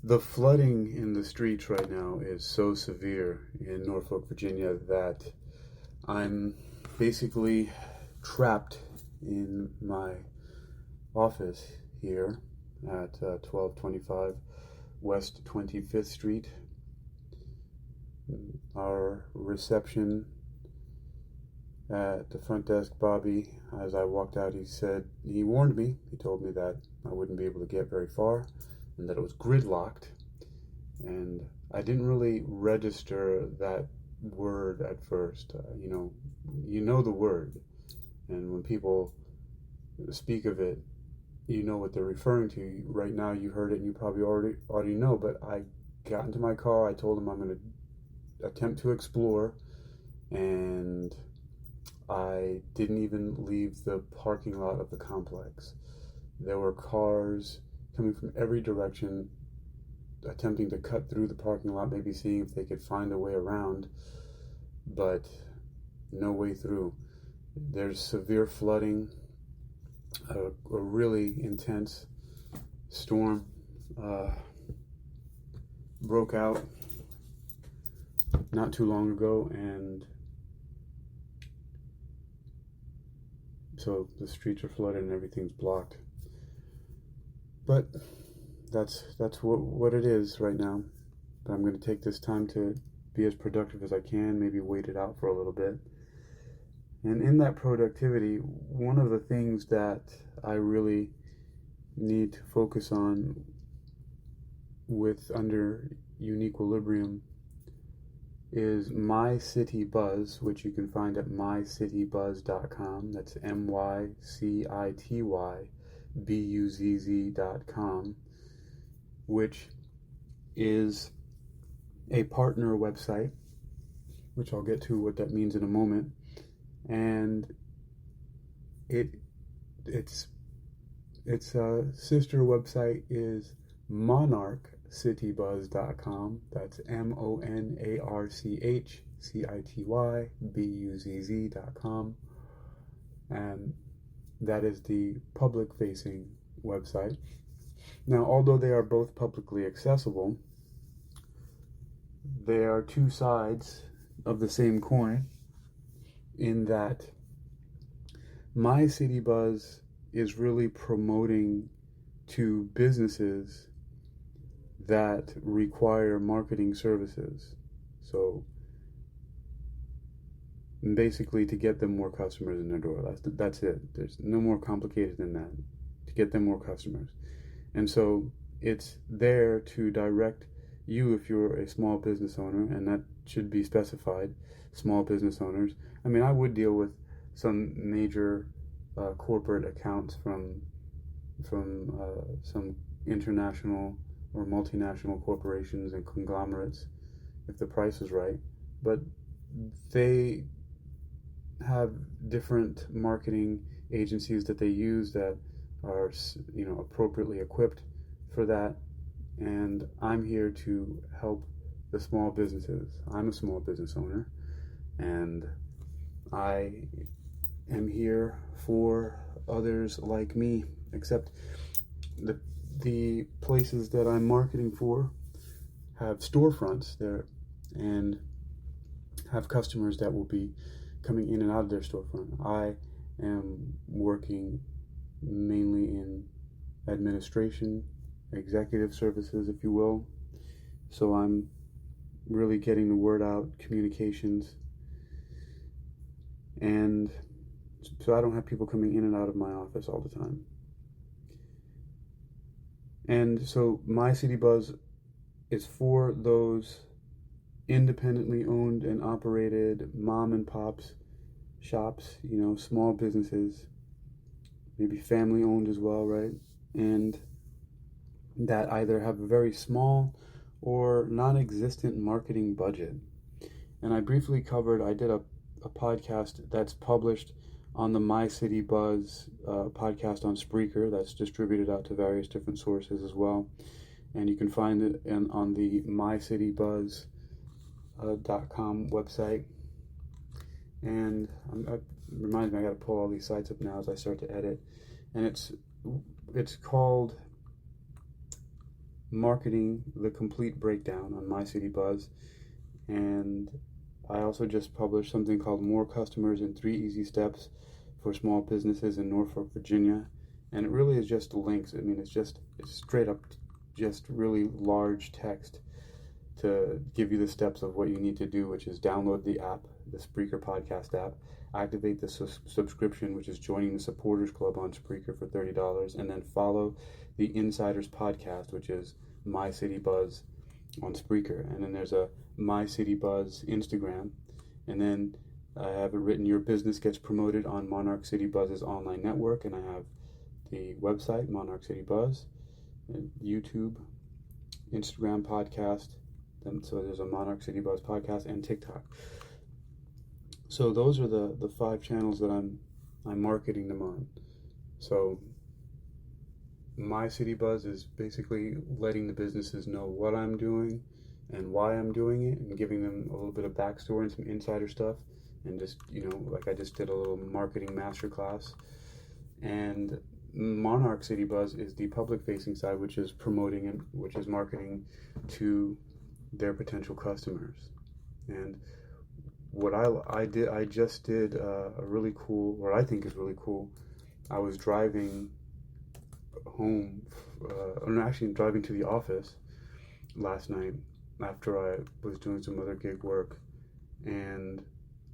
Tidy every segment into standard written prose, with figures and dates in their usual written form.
The flooding in the streets right now is so severe in Norfolk, Virginia, that I'm basically trapped in my office here at 1225 West 25th Street. Our reception at the front desk, Bobby, as I walked out, he warned me. He told me that I wouldn't be able to get very far and that it was gridlocked. And I didn't really register that word at first. You know the word, and when people speak of it, you know what they're referring to. Right now, you heard it, and you probably already know. But I got into my car. I told him I'm going to attempt to explore, and I didn't even leave the parking lot of the complex. There were cars coming from every direction, attempting to cut through the parking lot, maybe seeing if they could find a way around, but no way through. There's severe flooding, a really intense storm broke out not too long ago, and so the streets are flooded and everything's blocked. But that's what it is right now. But I'm going to take this time to be as productive as I can, maybe wait it out for a little bit. And in that productivity, one of the things that I really need to focus on under unique equilibrium is My City Buzz, which you can find at mycitybuzz.com. That's mycitybuzz.com, which is a partner website, which I'll get to what that means in a moment. And its sister website is monarchcitybuzz.com. That's monarchcitybuzz.com, and that is the public-facing website. Now, although they are both publicly accessible, they are two sides of the same coin, in that My City Buzz is really promoting to businesses that require marketing services. So basically, to get them more customers in their door. That's it. There's no more complicated than that. To get them more customers. And so it's there to direct you, if you're a small business owner, and that should be specified, small business owners. I mean, I would deal with some major corporate accounts from some international or multinational corporations and conglomerates, if the price is right. But they have different marketing agencies that they use that are, appropriately equipped for that. And I'm here to help the small businesses. I'm a small business owner, and I am here for others like me, except the places that I'm marketing for have storefronts there and have customers that will be coming in and out of their storefront. I am working mainly in administration, executive services, if you will. So I'm really getting the word out, communications. And so I don't have people coming in and out of my office all the time. And so My City Buzz is for those independently owned and operated mom and pops shops, small businesses, maybe family owned as well, right? And that either have a very small or non-existent marketing budget. And I did a podcast that's published on the My City Buzz podcast on Spreaker, that's distributed out to various different sources as well. And you can find it on the mycitybuzz.com website. And it reminds me, I got to pull all these sites up now as I start to edit. And it's called marketing the complete breakdown on My City Buzz, and I also just published something called More Customers in 3 Easy Steps for Small Businesses in Norfolk, Virginia. And it really is just links. I mean, it's straight up just really large text to give you the steps of what you need to do, which is download the app, the Spreaker podcast app, activate the subscription, which is joining the supporters club on Spreaker for $30, and then follow the Insiders podcast, which is My City Buzz on Spreaker. And then there's a My City Buzz Instagram, and then I have it written, Your Business Gets Promoted on Monarch City Buzz's online network, and I have the website, Monarch City Buzz, and YouTube, Instagram podcast, and so there's a Monarch City Buzz podcast, and TikTok. So those are the 5 channels that I'm marketing them on. So My City Buzz is basically letting the businesses know what I'm doing and why I'm doing it, and giving them a little bit of backstory and some insider stuff, and just, like I just did a little marketing masterclass. And Monarch City Buzz is the public-facing side, which is promoting and which is marketing to their potential customers. And what I just did a really cool, what I think is really cool. I was driving home, actually driving to the office last night after I was doing some other gig work, and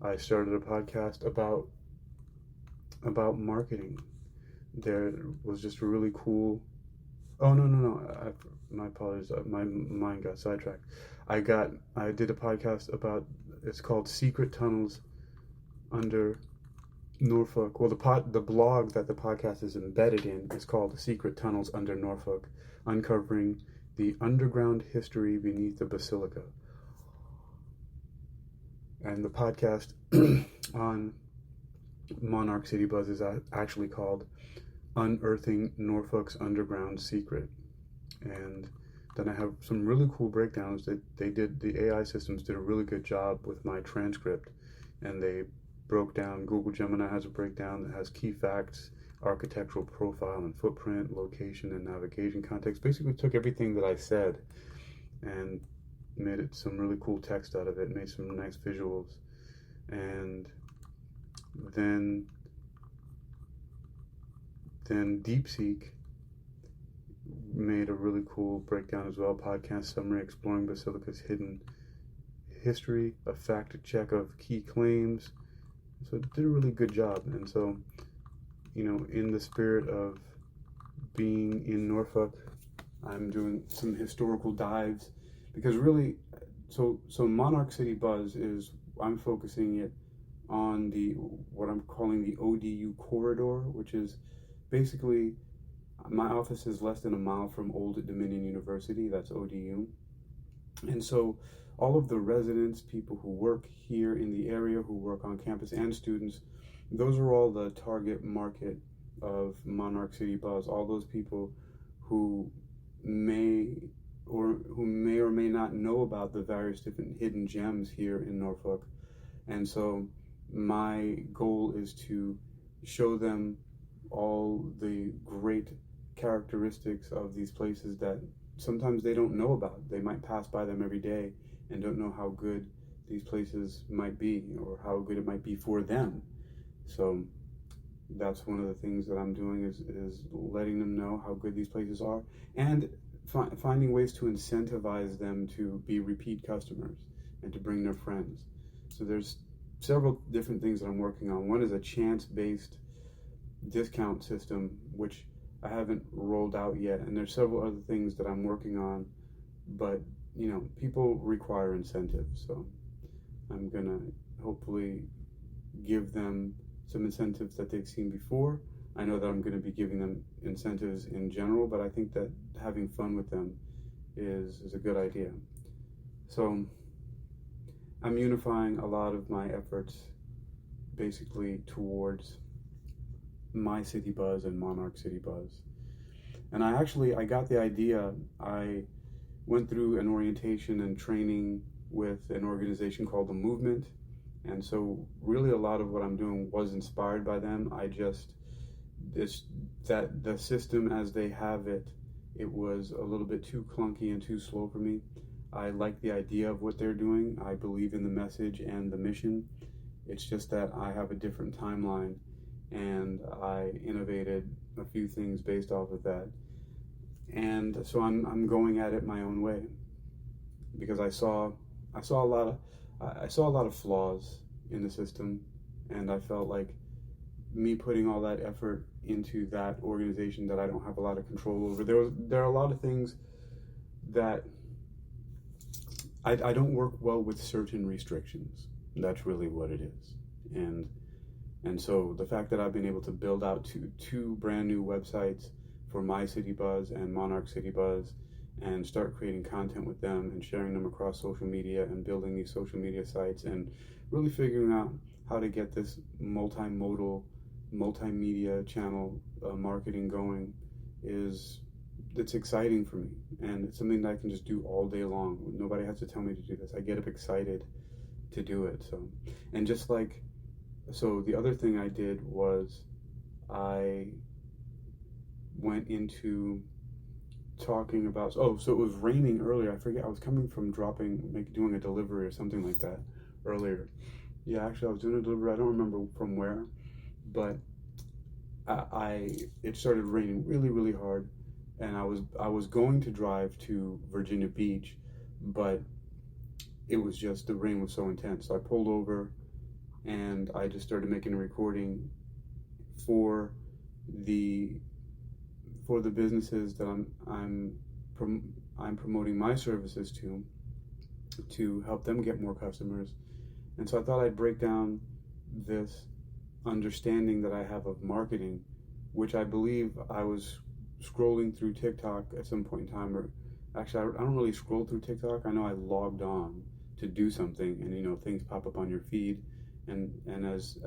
I started a podcast about marketing. There was just a really cool. Oh no! My apologies. My mind got sidetracked. I did a podcast about. It's called Secret Tunnels Under Norfolk. Well, the blog that the podcast is embedded in is called Secret Tunnels Under Norfolk, uncovering the underground history beneath the basilica. And the podcast on Monarch City Buzz is actually called Unearthing Norfolk's Underground Secret. And then I have some really cool breakdowns that the AI systems did a really good job with my transcript, and they broke down. Google Gemini has a breakdown that has key facts, architectural profile and footprint, location and navigation context. Basically took everything that I said and made it some really cool text out of it, made some nice visuals. And then DeepSeek made a really cool breakdown as well, podcast summary exploring Basilica's hidden history, a fact check of key claims. So it did a really good job. And so, in the spirit of being in Norfolk, I'm doing some historical dives, because really, so Monarch City Buzz is, I'm focusing it on what I'm calling the ODU corridor, which is basically, my office is less than a mile from Old Dominion University, that's ODU. And so all of the residents, people who work here in the area, who work on campus, and students, those are all the target market of Monarch City Buzz. All those people who may or may not know about the various different hidden gems here in Norfolk. And so my goal is to show them all the great characteristics of these places that sometimes they don't know about. They might pass by them every day and don't know how good these places might be, or how good it might be for them. So that's one of the things that I'm doing, is letting them know how good these places are, and finding ways to incentivize them to be repeat customers and to bring their friends. So there's several different things that I'm working on. One is a chance-based discount system, which I haven't rolled out yet, and there's several other things that I'm working on, but people require incentives, so I'm gonna hopefully give them some incentives that they've seen before. I know that I'm going to be giving them incentives in general, but I think that having fun with them is a good idea. So I'm unifying a lot of my efforts basically towards My City Buzz and Monarch City Buzz. And I got the idea. I went through an orientation and training with an organization called The Movement. And so really a lot of what I'm doing was inspired by them. The system as they have it it was a little bit too clunky and too slow for me. I like the idea of what they're doing. I believe in the message and the mission. It's just that I have a different timeline, and I innovated a few things based off of that. And so I'm going at it my own way, because I saw a lot of flaws in the system, and I felt like me putting all that effort into that organization that I don't have a lot of control over. There are a lot of things that I don't work well with certain restrictions. That's really what it is. And so the fact that I've been able to build out two brand new websites for My City Buzz and Monarch City Buzz, and start creating content with them and sharing them across social media and building these social media sites and really figuring out how to get this multimodal, multimedia channel marketing going, it's exciting for me, and it's something that I can just do all day long. Nobody has to tell me to do this. I get up excited to do it. So the other thing I did was I went into talking about, so it was raining earlier. I forget, I was coming from doing a delivery or something like that earlier. Yeah, actually I was doing a delivery, I don't remember from where, but it started raining really, really hard, and I was going to drive to Virginia Beach, but it was just, the rain was so intense. So I pulled over and I just started making a recording for the businesses that I'm promoting my services to help them get more customers. And so I thought I'd break down this understanding that I have of marketing, which I believe I was scrolling through TikTok at some point in time, or actually I don't really scroll through TikTok. I know I logged on to do something, and things pop up on your feed, and as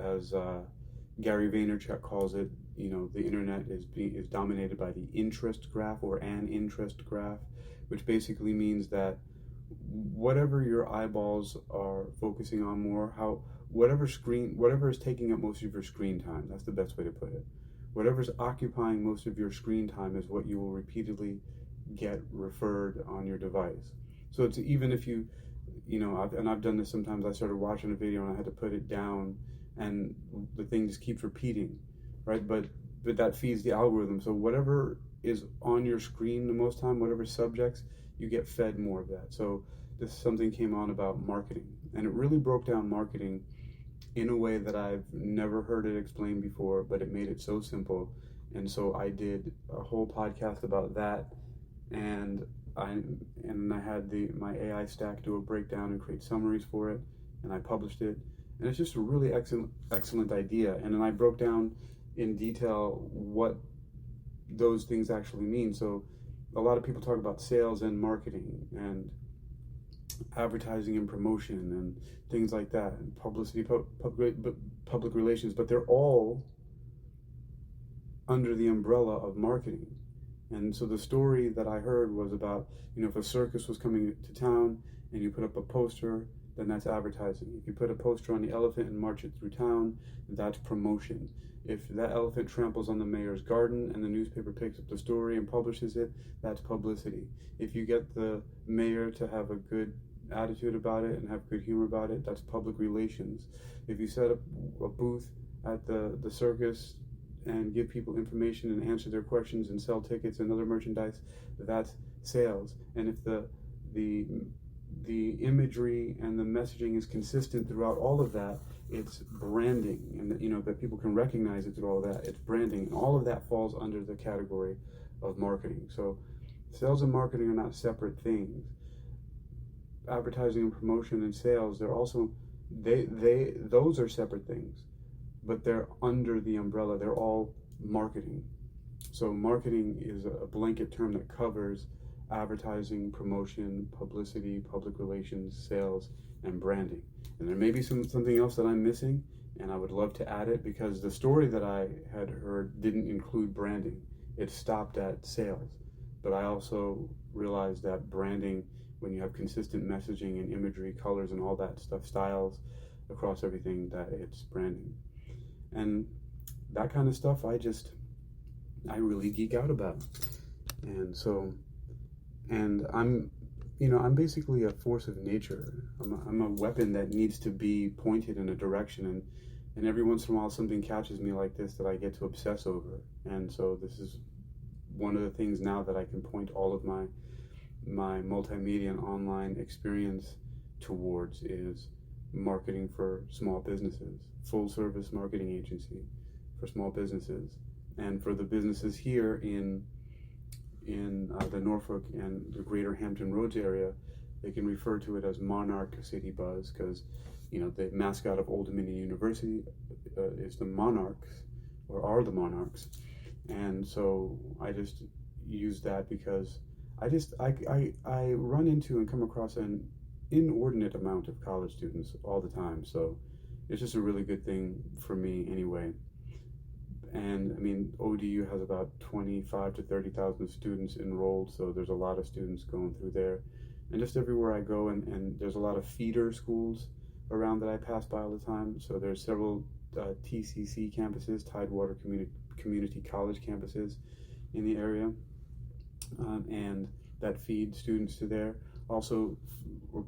Gary Vaynerchuk calls it, the internet is dominated by the interest graph, or an interest graph, which basically means that whatever your eyeballs are focusing on more, whatever is taking up most of your screen time, that's the best way to put it. Whatever's occupying most of your screen time is what you will repeatedly get referred on your device. So it's, even if I've done this sometimes. I started watching a video and I had to put it down, and the thing just keeps repeating, right? But that feeds the algorithm. So whatever is on your screen the most time, whatever subjects, you get fed more of that. So something came on about marketing, and it really broke down marketing in a way that I've never heard it explained before, but it made it so simple. And so I did a whole podcast about that, and I had my AI stack do a breakdown and create summaries for it, and I published it. And it's just a really excellent idea. And then I broke down in detail what those things actually mean. So a lot of people talk about sales and marketing and advertising and promotion and things like that, and publicity, public relations, but they're all under the umbrella of marketing. And so the story that I heard was about, if a circus was coming to town and you put up a poster, then that's advertising. If you put a poster on the elephant and march it through town, that's promotion. If that elephant tramples on the mayor's garden and the newspaper picks up the story and publishes it, that's publicity. If you get the mayor to have a good attitude about it and have good humor about it, that's public relations. If you set up a booth at the circus and give people information and answer their questions and sell tickets and other merchandise, that's sales. And if the imagery and the messaging is consistent throughout all of that, it's branding, and that people can recognize it through all that, it's branding, and all of that falls under the category of marketing. So sales and marketing are not separate things. Advertising and promotion and sales, they're also those are separate things, but they're under the umbrella. They're all marketing. So marketing is a blanket term that covers advertising, promotion, publicity, public relations, sales, and branding. And there may be something else that I'm missing, and I would love to add it, because the story that I had heard didn't include branding. It stopped at sales. But I also realized that branding, when you have consistent messaging and imagery, colors, and all that stuff, styles across everything, that it's branding. And that kind of stuff I really geek out about. And so, and I'm basically a force of nature. I'm a weapon that needs to be pointed in a direction, and every once in a while something catches me like this that I get to obsess over. And so this is one of the things now that I can point all of my multimedia and online experience towards is marketing for small businesses, full service marketing agency for small businesses. And for the businesses here in the Norfolk and the Greater Hampton Roads area, they can refer to it as Monarch City Buzz, because the mascot of Old Dominion University is the Monarchs, or are the Monarchs. And so I just use that because I run into and come across an inordinate amount of college students all the time. So it's just a really good thing for me anyway. And I mean, ODU has about 25 to 30,000 students enrolled, so there's a lot of students going through there. And just everywhere I go, and there's a lot of feeder schools around that I pass by all the time. So there's several TCC campuses, Tidewater Community College campuses in the area, and that feed students to there. Also,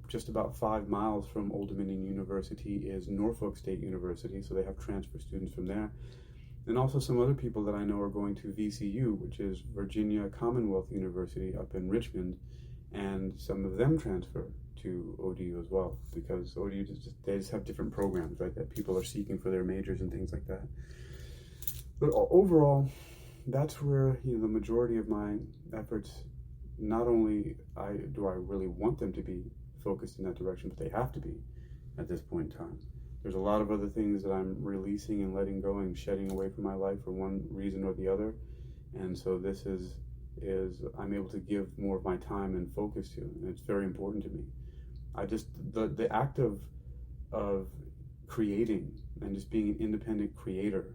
just about 5 miles from Old Dominion University is Norfolk State University, so they have transfer students from there. And also some other people that I know are going to VCU, which is Virginia Commonwealth University up in Richmond, and some of them transfer to ODU as well, because ODU they just have different programs, right, that people are seeking for their majors and things like that. But overall, that's where the majority of my efforts, not only do I really want them to be focused in that direction, but they have to be at this point in time. There's a lot of other things that I'm releasing and letting go and shedding away from my life for one reason or the other. And so this is I'm able to give more of my time and focus to, and it's very important to me. The act of creating and just being an independent creator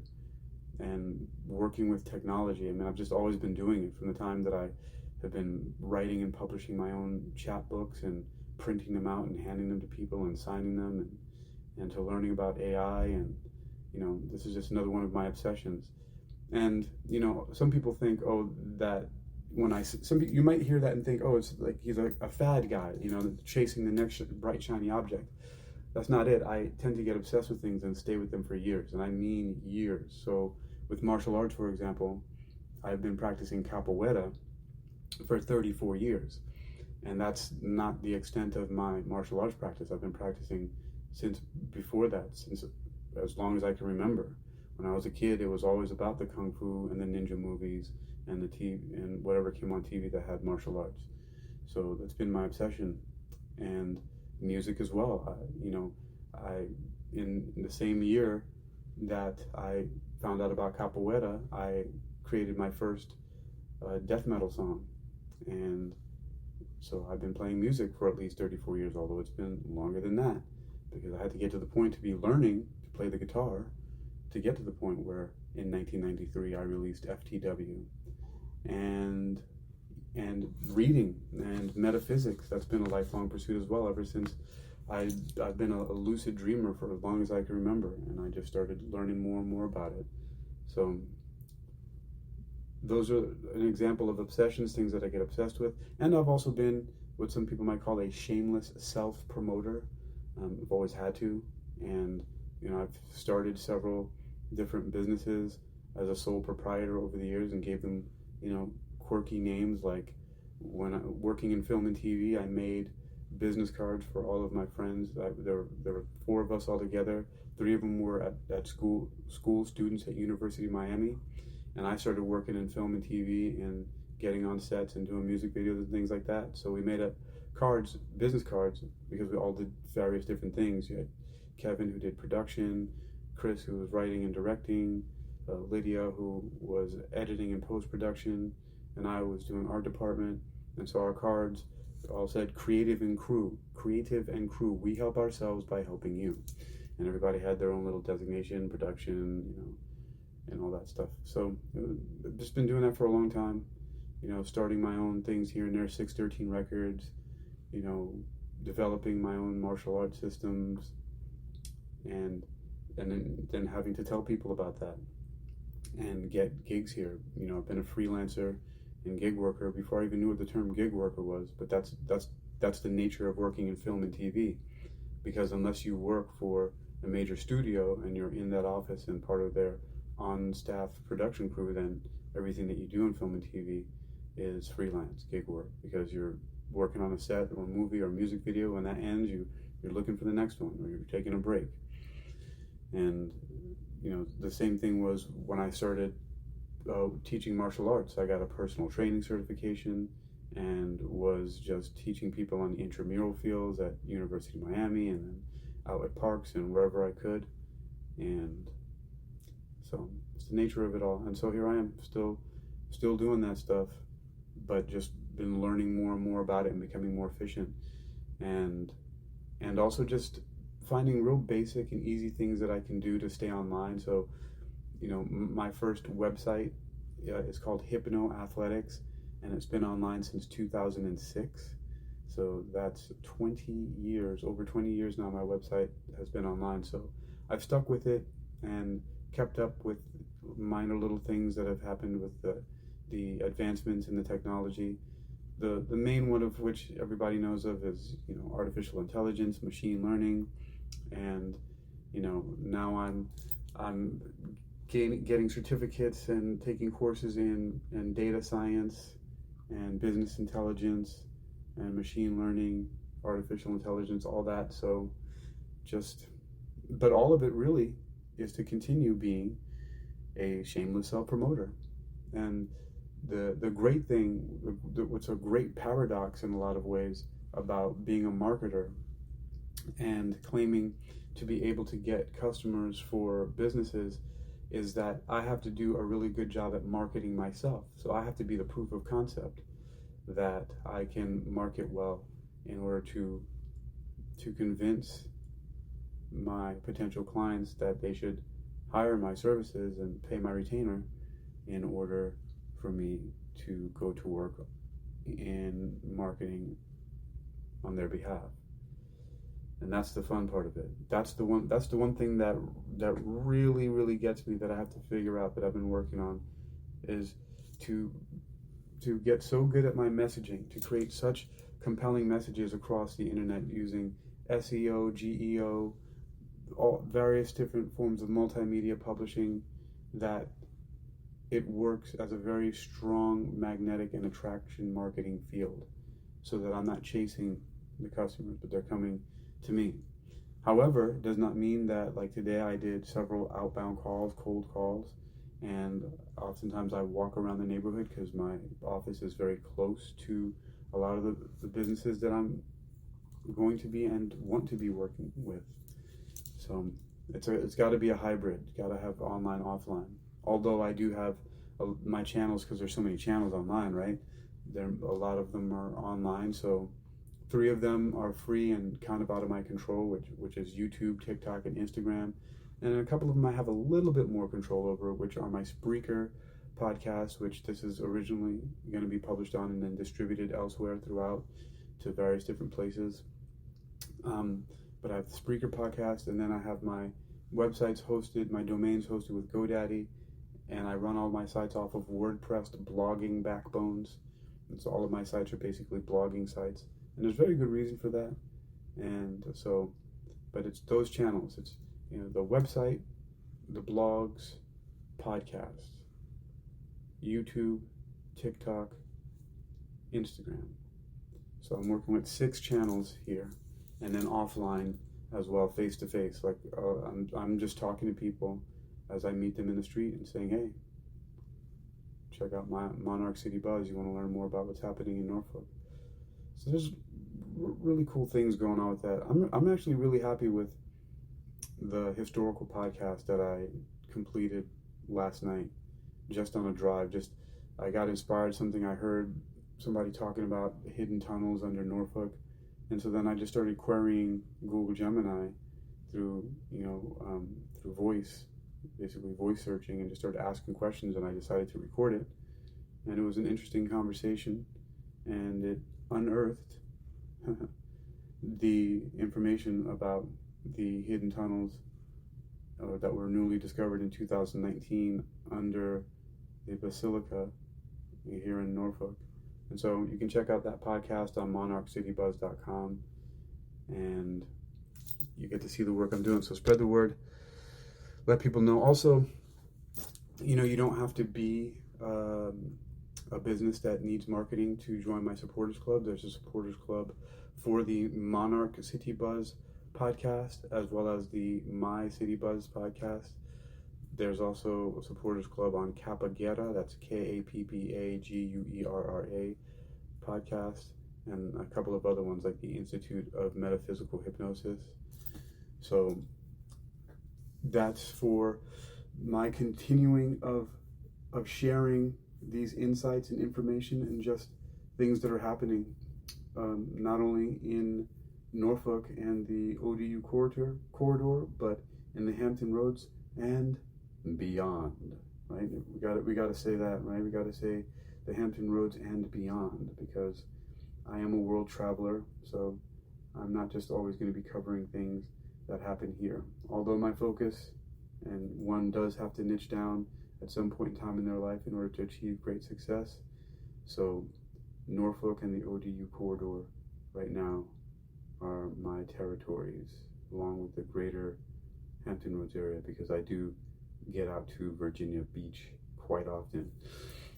and working with technology. I mean, I've just always been doing it from the time that I have been writing and publishing my own chapbooks and printing them out and handing them to people and signing them, and to learning about AI. And this is just another one of my obsessions. And some people think, that when you might hear that and think, it's like he's a fad guy, chasing the next bright shiny object. That's not it. I tend to get obsessed with things and stay with them for years, and I mean years. So with martial arts, for example, I've been practicing capoeira for 34 years, and that's not the extent of my martial arts practice. I've been practicing since before that, since as long as I can remember. When I was a kid, it was always about the kung fu and the ninja movies and the TV and whatever came on TV that had martial arts. So that's been my obsession, and music as well. I in the same year that I found out about capoeira, I created my first death metal song, and so I've been playing music for at least 34 years, although it's been longer than that, because I had to get to the point to be learning to play the guitar to get to the point where in 1993 I released FTW. And reading and metaphysics, that's been a lifelong pursuit as well, ever since I've been a lucid dreamer for as long as I can remember, and I just started learning more and more about it. So those are an example of obsessions, things that I get obsessed with. And I've also been what some people might call a shameless self-promoter. I've always had to, and I've started several different businesses as a sole proprietor over the years and gave them quirky names. Like when working in film and TV, I made business cards for all of my friends. There were 4 of us all together. 3 of them were at school students at University of Miami, and I started working in film and TV and getting on sets and doing music videos and things like that. So we made up business cards, because we all did various different things. You had Kevin, who did production, Chris, who was writing and directing, Lydia, who was editing and post-production, and I was doing art department. And so our cards all said creative and crew, we help ourselves by helping you. And everybody had their own little designation, production, and all that stuff. So I've just been doing that for a long time, starting my own things here and there, 613 Records, developing my own martial arts systems, and then having to tell people about that and get gigs here. I've been a freelancer and gig worker before I even knew what the term gig worker was. But that's the nature of working in film and TV, because unless you work for a major studio and you're in that office and part of their on-staff production crew, then everything that you do in film and TV is freelance gig work, because you're working on a set or a movie or a music video. When that ends, you're looking for the next one, or you're taking a break. And the same thing was when I started teaching martial arts. I got a personal training certification and was just teaching people on intramural fields at University of Miami and then out at parks and wherever I could. And so it's the nature of it all. And so here I am, still doing that stuff, but just been learning more and more about it and becoming more efficient, and also just finding real basic and easy things that I can do to stay online. So my first website is called Hypno Athletics, and it's been online since 2006. So that's 20 years, over 20 years now my website has been online. So I've stuck with it and kept up with minor little things that have happened with the advancements in the technology. The main one of which everybody knows of is artificial intelligence, machine learning, and now I'm getting certificates and taking courses in data science and business intelligence and machine learning, artificial intelligence, all that. So but all of it really is to continue being a shameless self-promoter. And the great thing, what's a great paradox in a lot of ways about being a marketer and claiming to be able to get customers for businesses, is that I have to do a really good job at marketing myself. So I have to be the proof of concept that I can market well in order to convince my potential clients that they should hire my services and pay my retainer in order for me to go to work in marketing on their behalf. And that's the fun part of it. That's the one thing that really, really gets me, that I have to figure out, that I've been working on, is to get so good at my messaging, to create such compelling messages across the internet using SEO, GEO, all various different forms of multimedia publishing, that it works as a very strong magnetic and attraction marketing field, so that I'm not chasing the customers, but they're coming to me. However, it does not mean that, like today, I did several outbound calls, cold calls, and oftentimes I walk around the neighborhood because my office is very close to a lot of the businesses that I'm going to be and want to be working with. So it's got to be a hybrid. Got to have online, offline. Although I do have my channels, because there's so many channels online, right? A lot of them are online. So 3 of them are free and kind of out of my control, which is YouTube, TikTok, and Instagram. And a couple of them I have a little bit more control over, which are my Spreaker podcast, which this is originally going to be published on and then distributed elsewhere throughout to various different places. But I have the Spreaker podcast, and then I have my websites hosted, my domains hosted with GoDaddy, and I run all my sites off of WordPress blogging backbones. And so all of my sites are basically blogging sites, and there's very good reason for that. And so, but it's those channels. It's the website, the blogs, podcasts, YouTube, TikTok, Instagram. So I'm working with 6 channels here, and then offline as well, face to face. Like I'm just talking to people as I meet them in the street and saying, "Hey, check out my Monarch City Buzz. You want to learn more about what's happening in Norfolk?" So there's really cool things going on with that. I'm actually really happy with the historical podcast that I completed last night, just on a drive. I got inspired, something I heard somebody talking about hidden tunnels under Norfolk, and so then I just started querying Google Gemini through voice, basically voice searching, and just started asking questions, and I decided to record it. And it was an interesting conversation, and it unearthed the information about the hidden tunnels that were newly discovered in 2019 under the Basilica here in Norfolk. And so you can check out that podcast on monarchcitybuzz.com, and you get to see the work I'm doing. So spread the word, let people know. Also, you don't have to be a business that needs marketing to join my supporters club. There's a supporters club for the Monarch City Buzz podcast, as well as the My City Buzz podcast. There's also a supporters club on Capoeira, that's Kappaguerra podcast, and a couple of other ones like the Institute of Metaphysical Hypnosis. So that's for my continuing of sharing these insights and information and just things that are happening, not only in Norfolk and the ODU corridor, but in the Hampton Roads and beyond. Right? We got to say that, right? We got to say the Hampton Roads and beyond, because I am a world traveler, so I'm not just always going to be covering things that happen here. Although my focus, and one does have to niche down at some point in time in their life in order to achieve great success. So Norfolk and the ODU corridor right now are my territories, along with the greater Hampton Roads area, because I do get out to Virginia Beach quite often,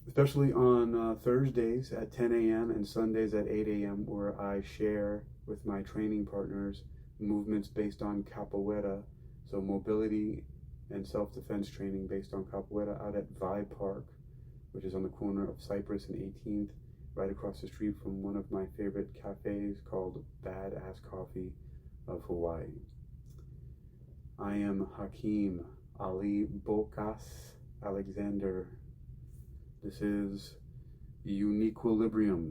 especially on Thursdays at 10 a.m. and Sundays at 8 a.m., where I share with my training partners movements based on capoeira, so mobility and self-defense training based on capoeira, out at Vibe Park, which is on the corner of Cypress and 18th, right across the street from one of my favorite cafes called Badass Coffee of Hawaii. I am Hakeem Ali Bokas Alexander. This is Uniquilibrium.